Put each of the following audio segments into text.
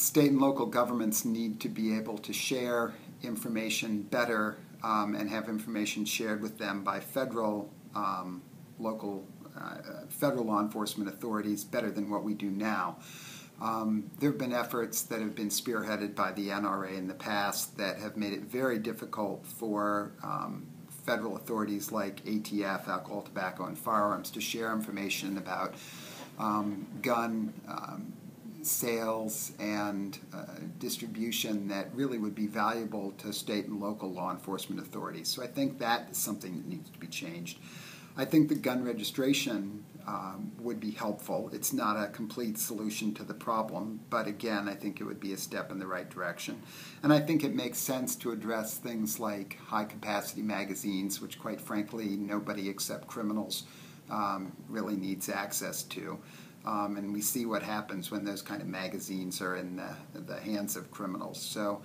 state and local governments need to be able to share information better and have information shared with them by federal law enforcement authorities better than what we do now. There have been efforts that have been spearheaded by the NRA in the past that have made it very difficult for federal authorities like ATF, alcohol, tobacco, and firearms to share information about gun sales and distribution that really would be valuable to state and local law enforcement authorities. So I think that is something that needs to be changed. I think that gun registration would be helpful. It's not a complete solution to the problem, but again, I think it would be a step in the right direction. And I think it makes sense to address things like high-capacity magazines, which quite frankly nobody except criminals really needs access to. And we see what happens when those kind of magazines are in the hands of criminals. So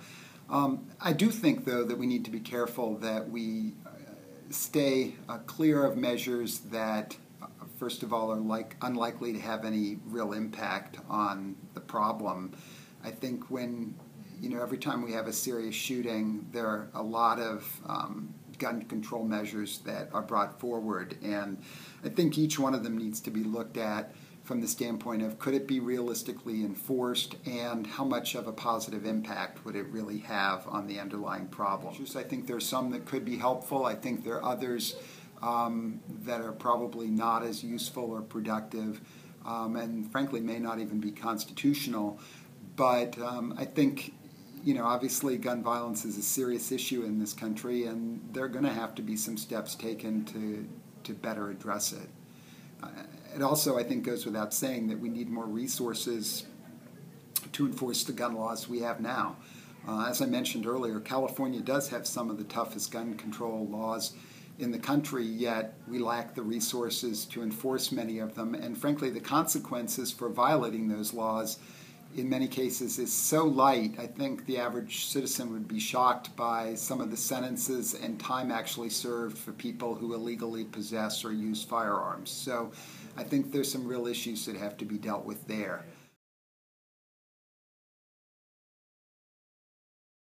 I do think, though, that we need to be careful that we stay clear of measures that, first of all, are unlikely to have any real impact on the problem. I think when, every time we have a serious shooting, there are a lot of gun control measures that are brought forward, and I think each one of them needs to be looked at from the standpoint of could it be realistically enforced and how much of a positive impact would it really have on the underlying problem. I think there are some that could be helpful. I think there are others that are probably not as useful or productive and frankly may not even be constitutional. But I think, obviously gun violence is a serious issue in this country, and there are going to have to be some steps taken to better address it. It also, I think, goes without saying that we need more resources to enforce the gun laws we have now. As I mentioned earlier, California does have some of the toughest gun control laws in the country, yet we lack the resources to enforce many of them. And frankly, the consequences for violating those laws in many cases is so light, I think the average citizen would be shocked by some of the sentences and time actually served for people who illegally possess or use firearms. So I think there's some real issues that have to be dealt with there.